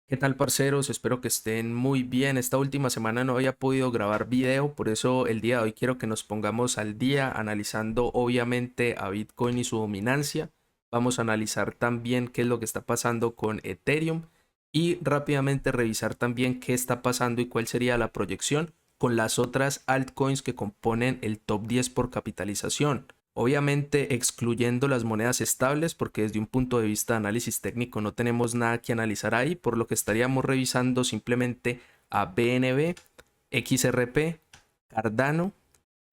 ¿Qué tal, parceros? Espero que estén muy bien. Esta última semana no había podido grabar video, por eso el día de hoy quiero que nos pongamos al día analizando obviamente a Bitcoin y su dominancia. Vamos a analizar también qué es lo que está pasando con Ethereum y rápidamente revisar también qué está pasando y cuál sería la proyección con las otras altcoins que componen el top 10 por capitalización. Obviamente excluyendo las monedas estables porque desde un punto de vista de análisis técnico no tenemos nada que analizar ahí, por lo que estaríamos revisando simplemente a BNB, XRP, Cardano,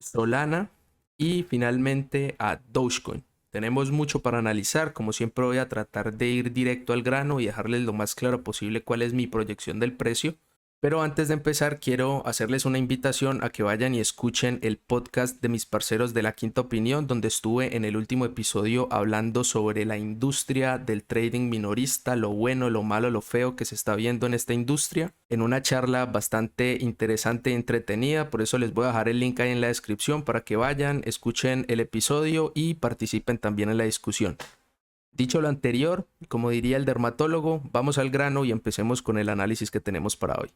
Solana y finalmente a Dogecoin. Tenemos mucho para analizar, como siempre voy a tratar de ir directo al grano y dejarles lo más claro posible cuál es mi proyección del precio. Pero antes de empezar, quiero hacerles una invitación a que vayan y escuchen el podcast de mis parceros de La Quinta Opinión, donde estuve en el último episodio hablando sobre la industria del trading minorista, lo bueno, lo malo, lo feo que se está viendo en esta industria, en una charla bastante interesante y entretenida. Por eso les voy a dejar el link ahí en la descripción para que vayan, escuchen el episodio y participen también en la discusión. Dicho lo anterior, como diría el dermatólogo, vamos al grano y empecemos con el análisis que tenemos para hoy.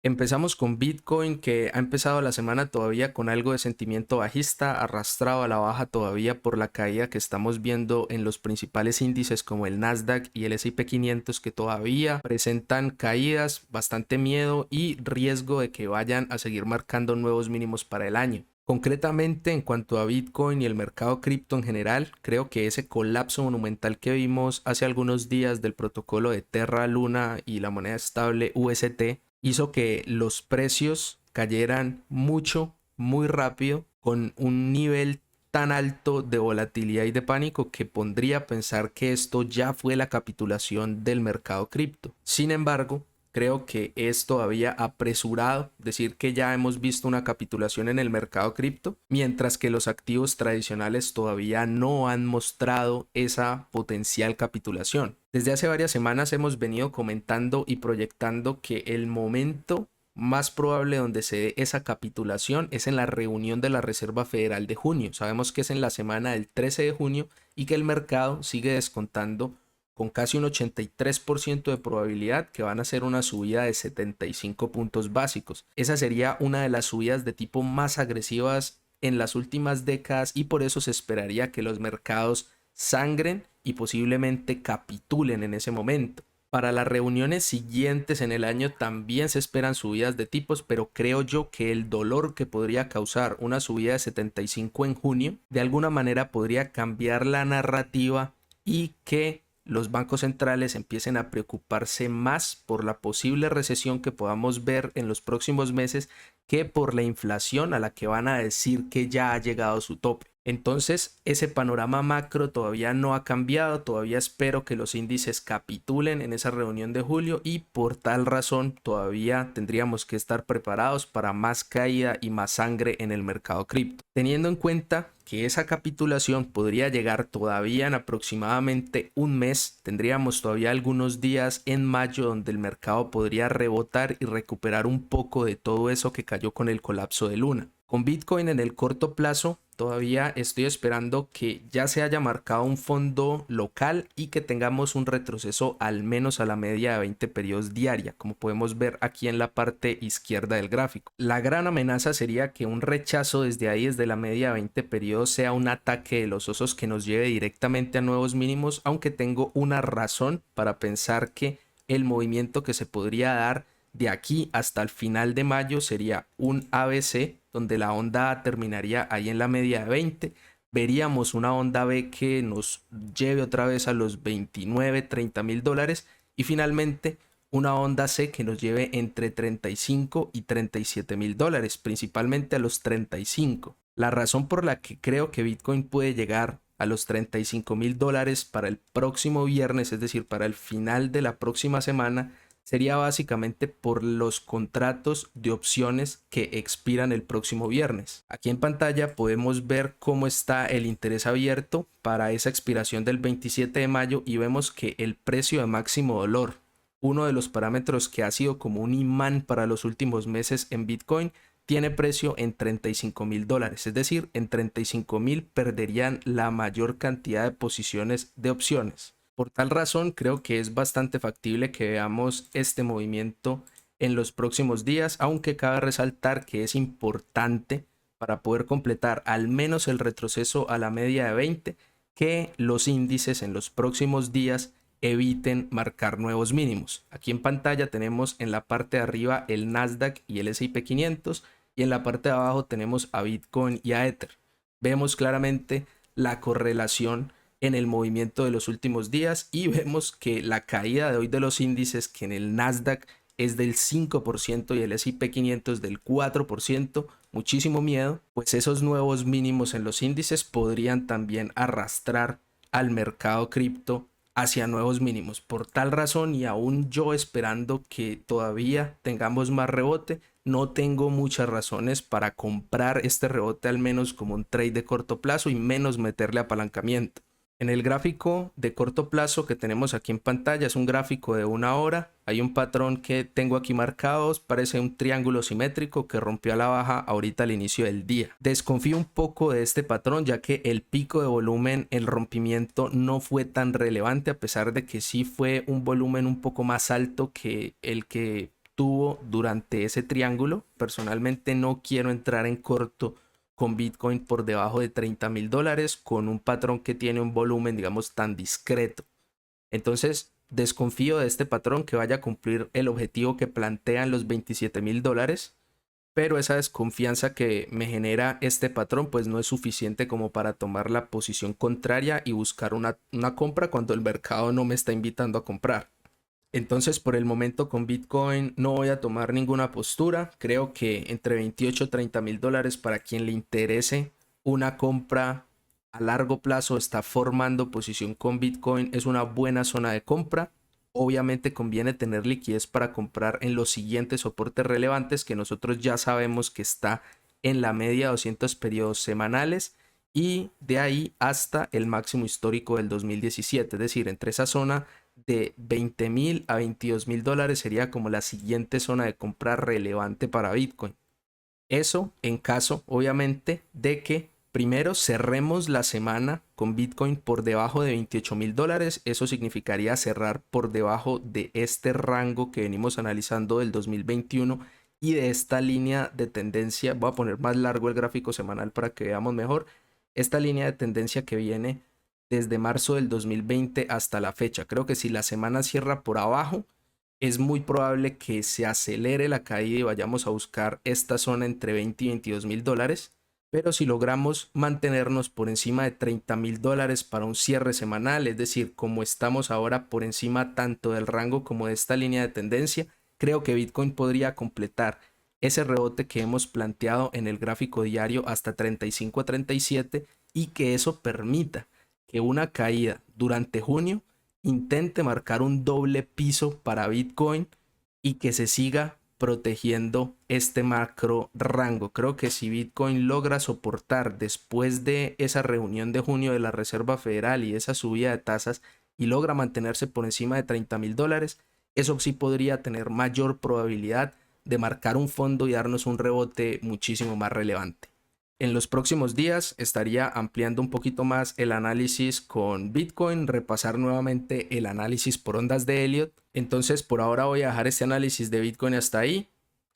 Empezamos con Bitcoin, que ha empezado la semana todavía con algo de sentimiento bajista, arrastrado a la baja todavía por la caída que estamos viendo en los principales índices como el Nasdaq y el S&P 500, que todavía presentan caídas, bastante miedo y riesgo de que vayan a seguir marcando nuevos mínimos para el año. Concretamente, en cuanto a Bitcoin y el mercado cripto en general, creo que ese colapso monumental que vimos hace algunos días del protocolo de Terra Luna y la moneda estable UST hizo que los precios cayeran mucho, muy rápido, con un nivel tan alto de volatilidad y de pánico que pondría a pensar que esto ya fue la capitulación del mercado cripto. Sin embargo, creo que es todavía apresurado decir que ya hemos visto una capitulación en el mercado cripto, mientras que los activos tradicionales todavía no han mostrado esa potencial capitulación. Desde hace varias semanas hemos venido comentando y proyectando que el momento más probable donde se dé esa capitulación es en la reunión de la Reserva Federal de junio. Sabemos que es en la semana del 13 de junio y que el mercado sigue descontando con casi un 83% de probabilidad que van a ser una subida de 75 puntos básicos. Esa sería una de las subidas de tipo más agresivas en las últimas décadas y por eso se esperaría que los mercados sangren y posiblemente capitulen en ese momento. Para las reuniones siguientes en el año también se esperan subidas de tipos, pero creo yo que el dolor que podría causar una subida de 75 en junio de alguna manera podría cambiar la narrativa y que los bancos centrales empiecen a preocuparse más por la posible recesión que podamos ver en los próximos meses que por la inflación a la que van a decir que ya ha llegado su tope. Entonces, ese panorama macro todavía no ha cambiado, todavía espero que los índices capitulen en esa reunión de julio y por tal razón todavía tendríamos que estar preparados para más caída y más sangre en el mercado cripto. Teniendo en cuenta que esa capitulación podría llegar todavía en aproximadamente un mes, tendríamos todavía algunos días en mayo donde el mercado podría rebotar y recuperar un poco de todo eso que cayó con el colapso de Luna. Con Bitcoin en el corto plazo, todavía estoy esperando que ya se haya marcado un fondo local y que tengamos un retroceso al menos a la media de 20 periodos diaria, como podemos ver aquí en la parte izquierda del gráfico. La gran amenaza sería que un rechazo desde ahí, desde la media de 20 periodos, sea un ataque de los osos que nos lleve directamente a nuevos mínimos, aunque tengo una razón para pensar que el movimiento que se podría dar de aquí hasta el final de mayo sería un ABC, donde la onda A terminaría ahí en la media de 20. Veríamos una onda B que nos lleve otra vez a los 29, 30 mil dólares y finalmente una onda C que nos lleve entre 35 y 37 mil dólares, principalmente a los 35. La razón por la que creo que Bitcoin puede llegar a los 35 mil dólares para el próximo viernes, es decir, para el final de la próxima semana, sería básicamente por los contratos de opciones que expiran el próximo viernes. Aquí en pantalla podemos ver cómo está el interés abierto para esa expiración del 27 de mayo y vemos que el precio de máximo dolor, uno de los parámetros que ha sido como un imán para los últimos meses en Bitcoin, tiene precio en $35.000, es decir, en 35.000 perderían la mayor cantidad de posiciones de opciones. Por tal razón, creo que es bastante factible que veamos este movimiento en los próximos días, aunque cabe resaltar que es importante para poder completar al menos el retroceso a la media de 20, que los índices en los próximos días eviten marcar nuevos mínimos. Aquí en pantalla tenemos en la parte de arriba el Nasdaq y el S&P 500 y en la parte de abajo tenemos a Bitcoin y a Ether. Vemos claramente la correlación en el movimiento de los últimos días y vemos que la caída de hoy de los índices, que en el Nasdaq es del 5% y el S&P 500 del 4%, muchísimo miedo, pues esos nuevos mínimos en los índices podrían también arrastrar al mercado cripto hacia nuevos mínimos. Por tal razón, y aún yo esperando que todavía tengamos más rebote, no tengo muchas razones para comprar este rebote, al menos como un trade de corto plazo, y menos meterle apalancamiento. En el gráfico de corto plazo que tenemos aquí en pantalla, es un gráfico de 1 hora. Hay un patrón que tengo aquí marcado, parece un triángulo simétrico que rompió a la baja ahorita al inicio del día. Desconfío un poco de este patrón, ya que el pico de volumen, el rompimiento no fue tan relevante, a pesar de que sí fue un volumen un poco más alto que el que tuvo durante ese triángulo. Personalmente no quiero entrar en corto con Bitcoin por debajo de $30.000 con un patrón que tiene un volumen, digamos, tan discreto. Entonces, desconfío de este patrón que vaya a cumplir el objetivo que plantean los $27.000, pero esa desconfianza que me genera este patrón pues no es suficiente como para tomar la posición contraria y buscar una compra cuando el mercado no me está invitando a comprar. Entonces, por el momento con Bitcoin no voy a tomar ninguna postura. Creo que entre 28 y $30.000 para quien le interese una compra a largo plazo, está formando posición con Bitcoin, es una buena zona de compra. Obviamente conviene tener liquidez para comprar en los siguientes soportes relevantes, que nosotros ya sabemos que está en la media de 200 periodos semanales y de ahí hasta el máximo histórico del 2017. Es decir, entre esa zona de $20.000 a $22.000 sería como la siguiente zona de compra relevante para Bitcoin. Eso en caso, obviamente, de que primero cerremos la semana con Bitcoin por debajo de $28.000. Eso significaría cerrar por debajo de este rango que venimos analizando del 2021 y de esta línea de tendencia. Voy a poner más largo el gráfico semanal para que veamos mejor. Esta línea de tendencia que viene desde marzo del 2020 hasta la fecha. Creo que si la semana cierra por abajo, es muy probable que se acelere la caída y vayamos a buscar esta zona entre 20 y $22.000. Pero si logramos mantenernos por encima de $30.000 para un cierre semanal, es decir, como estamos ahora por encima tanto del rango como de esta línea de tendencia, creo que Bitcoin podría completar ese rebote que hemos planteado en el gráfico diario hasta 35 a 37 y que eso permita que una caída durante junio intente marcar un doble piso para Bitcoin y que se siga protegiendo este macro rango. Creo que si Bitcoin logra soportar después de esa reunión de junio de la Reserva Federal y esa subida de tasas y logra mantenerse por encima de $30.000, eso sí podría tener mayor probabilidad de marcar un fondo y darnos un rebote muchísimo más relevante. En los próximos días estaría ampliando un poquito más el análisis con Bitcoin, repasar nuevamente el análisis por ondas de Elliott. Entonces por ahora voy a dejar este análisis de Bitcoin hasta ahí.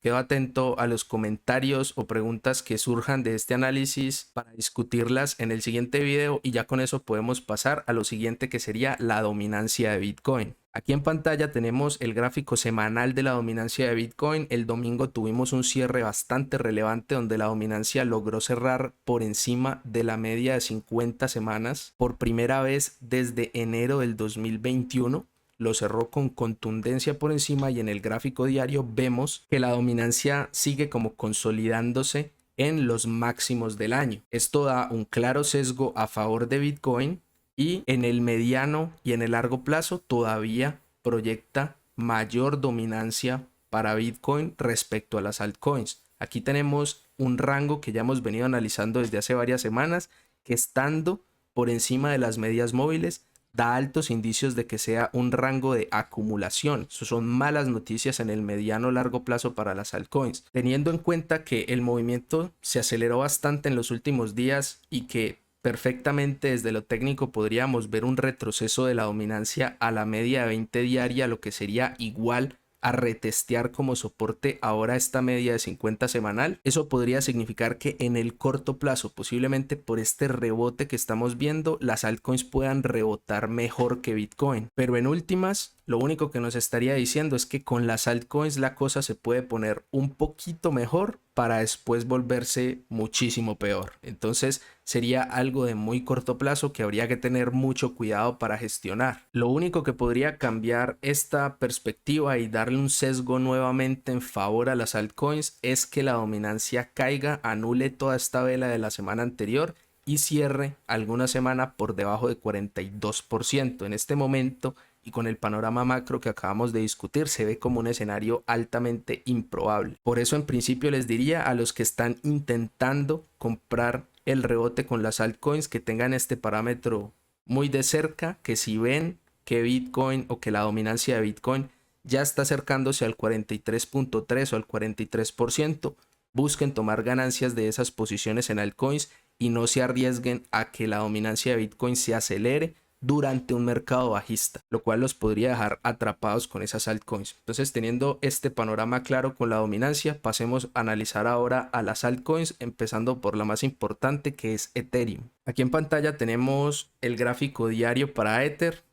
Quedo atento a los comentarios o preguntas que surjan de este análisis para discutirlas en el siguiente video y ya con eso podemos pasar a lo siguiente, que sería la dominancia de Bitcoin. Aquí en pantalla tenemos el gráfico semanal de la dominancia de Bitcoin. El domingo tuvimos un cierre bastante relevante donde la dominancia logró cerrar por encima de la media de 50 semanas por primera vez desde enero del 2021. Lo cerró con contundencia por encima y en el gráfico diario vemos que la dominancia sigue como consolidándose en los máximos del año. Esto da un claro sesgo a favor de Bitcoin y en el mediano y en el largo plazo todavía proyecta mayor dominancia para Bitcoin respecto a las altcoins. Aquí tenemos un rango que ya hemos venido analizando desde hace varias semanas, que estando por encima de las medias móviles da altos indicios de que sea un rango de acumulación. Eso son malas noticias en el mediano largo plazo para las altcoins, teniendo en cuenta que el movimiento se aceleró bastante en los últimos días y que perfectamente desde lo técnico podríamos ver un retroceso de la dominancia a la media de 20 diaria, lo que sería igual a retestear como soporte ahora esta media de 50 semanal. Eso podría significar que en el corto plazo, posiblemente por este rebote que estamos viendo, las altcoins puedan rebotar mejor que Bitcoin. Pero en últimas, lo único que nos estaría diciendo es que con las altcoins la cosa se puede poner un poquito mejor para después volverse muchísimo peor. Entonces sería algo de muy corto plazo que habría que tener mucho cuidado para gestionar. Lo único que podría cambiar esta perspectiva y darle un sesgo nuevamente en favor a las altcoins es que la dominancia caiga, anule toda esta vela de la semana anterior y cierre alguna semana por debajo de 42%. En este momento y con el panorama macro que acabamos de discutir, se ve como un escenario altamente improbable. Por eso en principio les diría a los que están intentando comprar el rebote con las altcoins que tengan este parámetro muy de cerca, que si ven que Bitcoin o que la dominancia de Bitcoin ya está acercándose al 43.3 o al 43%, busquen tomar ganancias de esas posiciones en altcoins y no se arriesguen a que la dominancia de Bitcoin se acelere durante un mercado bajista, lo cual los podría dejar atrapados con esas altcoins. Entonces, teniendo este panorama claro con la dominancia, pasemos a analizar ahora a las altcoins, empezando por la más importante, que es Ethereum. Aquí en pantalla tenemos el gráfico diario para Ether.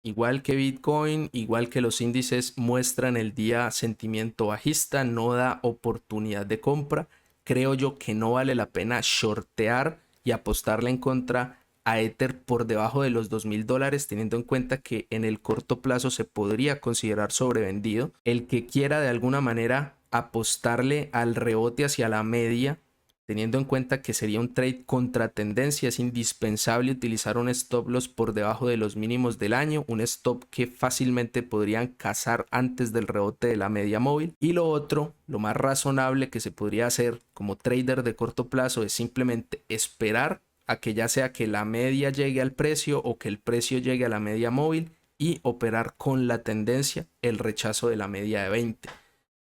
Igual que Bitcoin, igual que los índices muestran el día sentimiento bajista, no da oportunidad de compra. Creo yo que no vale la pena shortear y apostarle en contra a Ether por debajo de los $2,000, teniendo en cuenta que en el corto plazo se podría considerar sobrevendido. El que quiera de alguna manera apostarle al rebote hacia la media, teniendo en cuenta que sería un trade contra tendencia, es indispensable utilizar un stop loss por debajo de los mínimos del año, un stop que fácilmente podrían cazar antes del rebote de la media móvil. Y lo otro, lo más razonable que se podría hacer como trader de corto plazo, es simplemente esperar a que ya sea que la media llegue al precio o que el precio llegue a la media móvil y operar con la tendencia, el rechazo de la media de 20.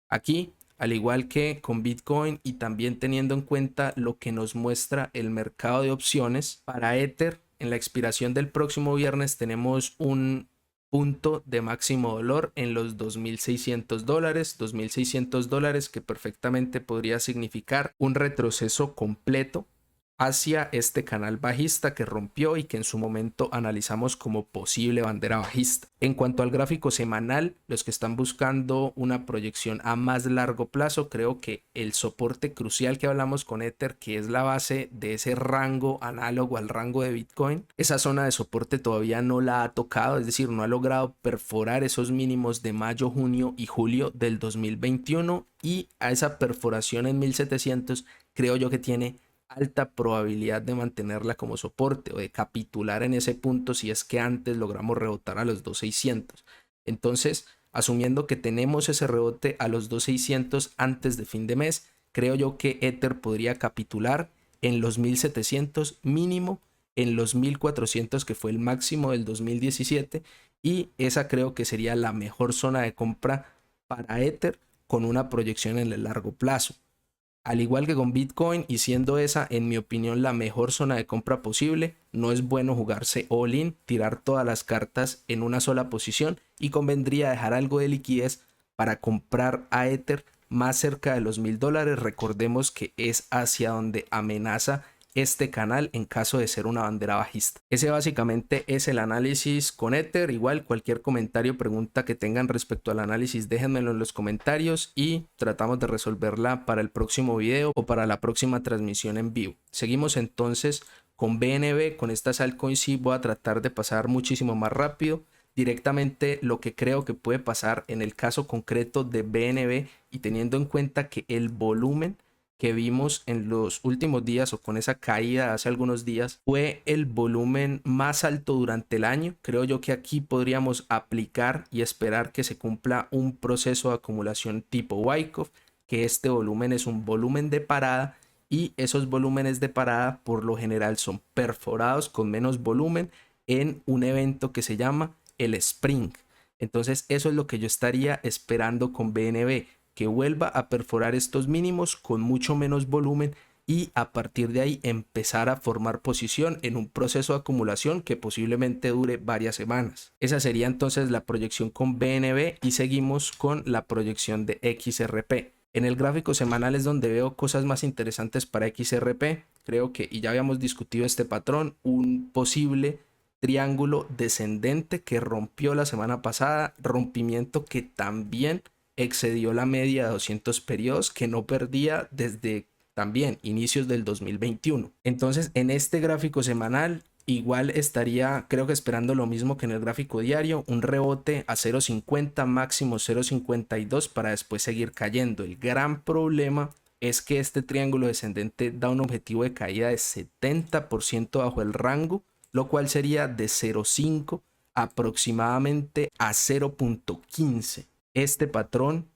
Aquí, al igual que con Bitcoin y también teniendo en cuenta lo que nos muestra el mercado de opciones, para Ether en la expiración del próximo viernes tenemos un punto de máximo dolor en los $2,600, que perfectamente podría significar un retroceso completo hacia este canal bajista que rompió y que en su momento analizamos como posible bandera bajista. En cuanto al gráfico semanal, los que están buscando una proyección a más largo plazo, creo que el soporte crucial que hablamos con Ether, que es la base de ese rango análogo al rango de Bitcoin, esa zona de soporte todavía no la ha tocado, es decir, no ha logrado perforar esos mínimos de mayo, junio y julio del 2021, y a esa perforación en 1700 creo yo que tiene alta probabilidad de mantenerla como soporte o de capitular en ese punto si es que antes logramos rebotar a los 2,600. Entonces, asumiendo que tenemos ese rebote a los 2,600 antes de fin de mes, creo yo que Ether podría capitular en los 1,700 mínimo, en los 1,400 que fue el máximo del 2017, y esa creo que sería la mejor zona de compra para Ether con una proyección en el largo plazo. Al igual que con Bitcoin, y siendo esa, en mi opinión, la mejor zona de compra posible, no es bueno jugarse all-in, tirar todas las cartas en una sola posición, y convendría dejar algo de liquidez para comprar a Ether más cerca de los $1,000. Recordemos que es hacia donde amenaza este canal en caso de ser una bandera bajista. Ese básicamente es el análisis con Ether. Igual cualquier comentario o pregunta que tengan respecto al análisis, déjenmelo en los comentarios y tratamos de resolverla para el próximo video o para la próxima transmisión en vivo. Seguimos entonces con BNB. Con estas altcoins sí voy a tratar de pasar muchísimo más rápido directamente lo que creo que puede pasar en el caso concreto de BNB, y teniendo en cuenta que el volumen que vimos en los últimos días o con esa caída hace algunos días fue el volumen más alto durante el año. Creo yo que aquí podríamos aplicar y esperar que se cumpla un proceso de acumulación tipo Wyckoff, que este volumen es un volumen de parada, y esos volúmenes de parada por lo general son perforados con menos volumen en un evento que se llama el Spring. Entonces eso es lo que yo estaría esperando con BNB, que vuelva a perforar estos mínimos con mucho menos volumen y a partir de ahí empezar a formar posición en un proceso de acumulación que posiblemente dure varias semanas. Esa sería entonces la proyección con BNB y seguimos con la proyección de XRP. En el gráfico semanal es donde veo cosas más interesantes para XRP. Creo que, y ya habíamos discutido este patrón, un posible triángulo descendente que rompió la semana pasada, rompimiento que también excedió la media de 200 periodos que no perdía desde también inicios del 2021. Entonces en este gráfico semanal igual estaría, creo que esperando lo mismo que en el gráfico diario, un rebote a 0.50, máximo 0.52 para después seguir cayendo. El gran problema es que este triángulo descendente da un objetivo de caída de 70% bajo el rango, lo cual sería de 0.5 aproximadamente a 0.15. Este patrón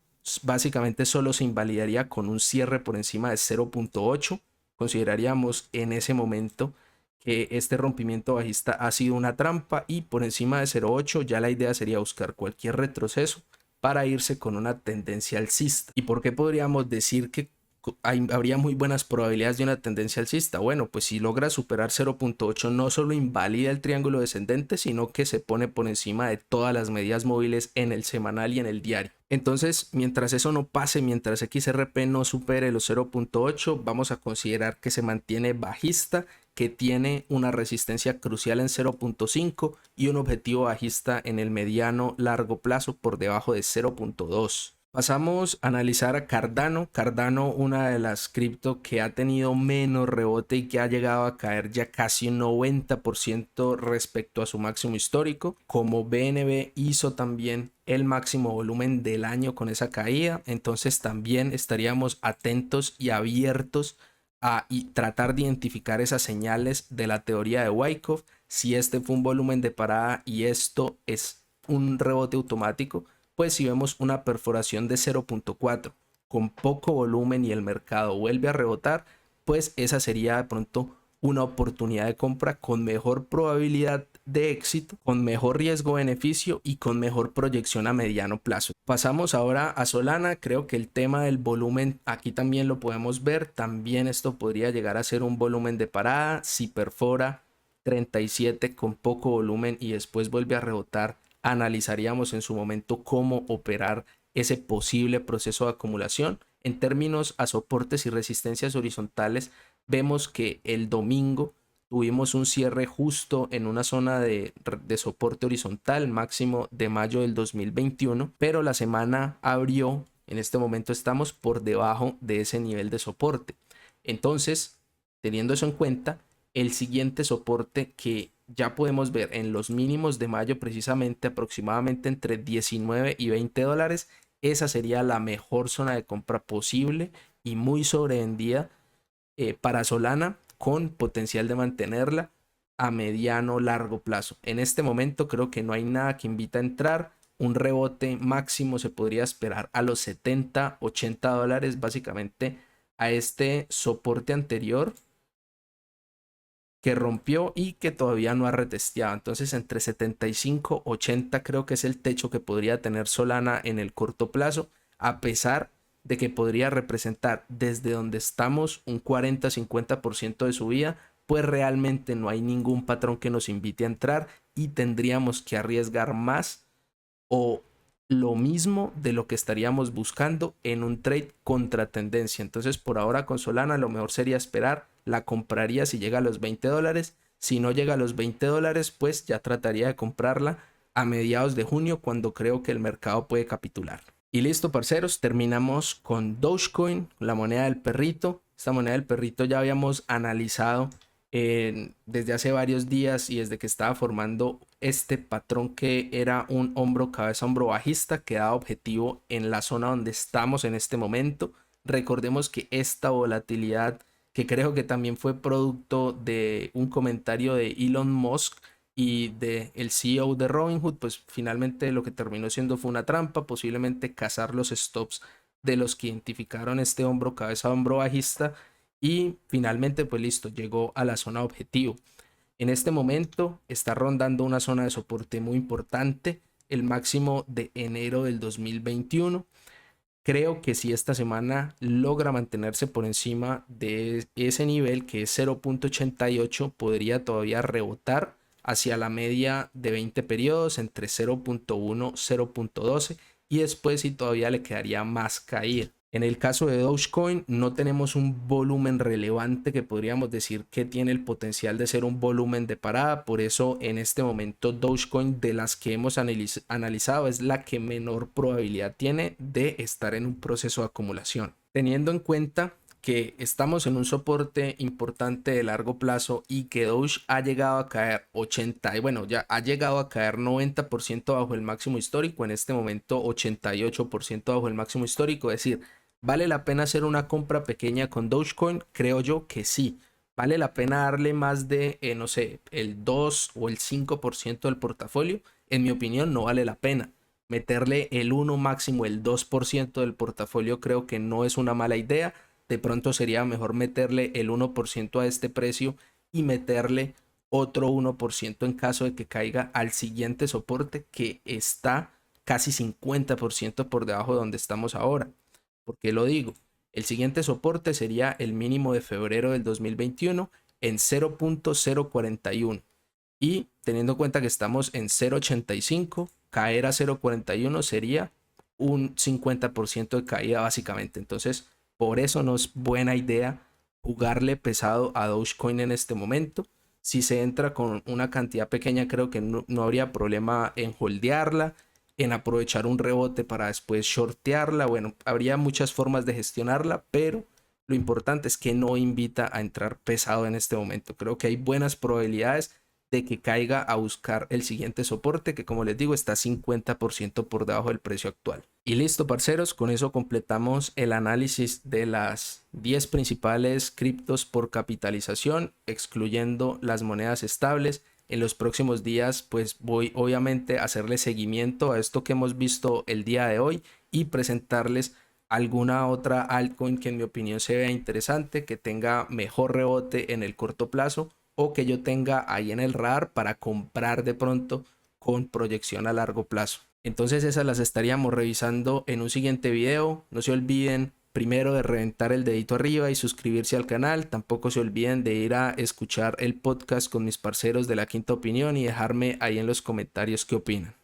básicamente solo se invalidaría con un cierre por encima de 0.8. Consideraríamos en ese momento que este rompimiento bajista ha sido una trampa y por encima de 0.8 ya la idea sería buscar cualquier retroceso para irse con una tendencia alcista. ¿Y por qué podríamos decir que habría muy buenas probabilidades de una tendencia alcista? Bueno, pues si logra superar 0.8 no solo invalida el triángulo descendente, sino que se pone por encima de todas las medidas móviles en el semanal y en el diario. Entonces, mientras eso no pase, mientras XRP no supere los 0.8, vamos a considerar que se mantiene bajista, que tiene una resistencia crucial en 0.5 y un objetivo bajista en el mediano largo plazo por debajo de 0.2. Pasamos a analizar a Cardano. Cardano, una de las cripto que ha tenido menos rebote y que ha llegado a caer ya casi un 90% respecto a su máximo histórico. Como BNB hizo también el máximo volumen del año con esa caída, entonces también estaríamos atentos y abiertos a tratar de identificar esas señales de la teoría de Wyckoff. Si este fue un volumen de parada y esto es un rebote automático, pues si vemos una perforación de 0.4 con poco volumen y el mercado vuelve a rebotar, pues esa sería de pronto una oportunidad de compra con mejor probabilidad de éxito, con mejor riesgo-beneficio y con mejor proyección a mediano plazo. Pasamos ahora a Solana. Creo que el tema del volumen aquí también lo podemos ver. También esto podría llegar a ser un volumen de parada. Si perfora 37 con poco volumen y después vuelve a rebotar, analizaríamos en su momento cómo operar ese posible proceso de acumulación. En términos a soportes y resistencias horizontales, vemos que el domingo tuvimos un cierre justo en una zona de soporte horizontal máximo de mayo del 2021, pero la semana abrió, en este momento estamos por debajo de ese nivel de soporte. Entonces, teniendo eso en cuenta, el siguiente soporte que ya podemos ver en los mínimos de mayo, precisamente aproximadamente entre 19 y 20 dólares, esa sería la mejor zona de compra posible y muy sobrevendida para Solana, con potencial de mantenerla a mediano largo plazo. En este momento creo que no hay nada que invita a entrar. Un rebote máximo se podría esperar a los 70-80 dólares, básicamente a este soporte anterior que rompió y que todavía no ha retesteado. Entonces entre 75-80 creo que es el techo que podría tener Solana en el corto plazo, a pesar de que podría representar desde donde estamos un 40-50% de subida, pues realmente no hay ningún patrón que nos invite a entrar y tendríamos que arriesgar más o lo mismo de lo que estaríamos buscando en un trade contra tendencia. Entonces por ahora con Solana lo mejor sería esperar. La compraría si llega a los 20 dólares. Si no llega a los 20 dólares, pues ya trataría de comprarla a mediados de junio, cuando creo que el mercado puede capitular. Y listo, parceros, terminamos con Dogecoin, la moneda del perrito. Esta moneda del perrito ya habíamos analizado desde hace varios días y desde que estaba formando este patrón que era un hombro, cabeza, hombro bajista, que da objetivo en la zona donde estamos en este momento. Recordemos que esta volatilidad, que creo que también fue producto de un comentario de Elon Musk y de el CEO de Robinhood, pues finalmente lo que terminó siendo fue una trampa, posiblemente cazar los stops de los que identificaron este hombro, cabeza, hombro bajista, y finalmente pues listo, llegó a la zona objetivo. En este momento está rondando una zona de soporte muy importante, el máximo de enero del 2021. Creo que si esta semana logra mantenerse por encima de ese nivel, que es 0.88, podría todavía rebotar hacia la media de 20 periodos entre 0.1 y 0.12, y después si todavía le quedaría más caída. En el caso de Dogecoin no tenemos un volumen relevante que podríamos decir que tiene el potencial de ser un volumen de parada. Por eso en este momento Dogecoin, de las que hemos analizado, es la que menor probabilidad tiene de estar en un proceso de acumulación. Teniendo en cuenta que estamos en un soporte importante de largo plazo y que Doge ha llegado a caer 80, y bueno, ya ha llegado a caer 90% bajo el máximo histórico, en este momento 88% bajo el máximo histórico, es decir, ¿vale la pena hacer una compra pequeña con Dogecoin? Creo yo que sí. ¿Vale la pena darle más de, no sé, el 2 o el 5% del portafolio? En mi opinión, no vale la pena. Meterle el 1 máximo, el 2% del portafolio, creo que no es una mala idea. De pronto sería mejor meterle el 1% a este precio y meterle otro 1% en caso de que caiga al siguiente soporte, que está casi 50% por debajo de donde estamos ahora. ¿Por qué lo digo? El siguiente soporte sería el mínimo de febrero del 2021 en 0.041. Y teniendo en cuenta que estamos en 0.85, caer a 0.41 sería un 50% de caída básicamente. Entonces, por eso no es buena idea jugarle pesado a Dogecoin en este momento. Si se entra con una cantidad pequeña, creo que no habría problema en holdearla, en aprovechar un rebote para después shortearla. Bueno, habría muchas formas de gestionarla, pero lo importante es que no invita a entrar pesado en este momento. Creo que hay buenas probabilidades de que caiga a buscar el siguiente soporte, que como les digo está 50% por debajo del precio actual. Y listo, parceros, con eso completamos el análisis de las 10 principales criptos por capitalización, excluyendo las monedas estables. En los próximos días pues voy obviamente a hacerle seguimiento a esto que hemos visto el día de hoy y presentarles alguna otra altcoin que en mi opinión se vea interesante, que tenga mejor rebote en el corto plazo o que yo tenga ahí en el radar para comprar de pronto con proyección a largo plazo. Entonces esas las estaríamos revisando en un siguiente video. No se olviden primero de reventar el dedito arriba y suscribirse al canal. Tampoco se olviden de ir a escuchar el podcast con mis parceros de La Quinta Opinión y dejarme ahí en los comentarios qué opinan.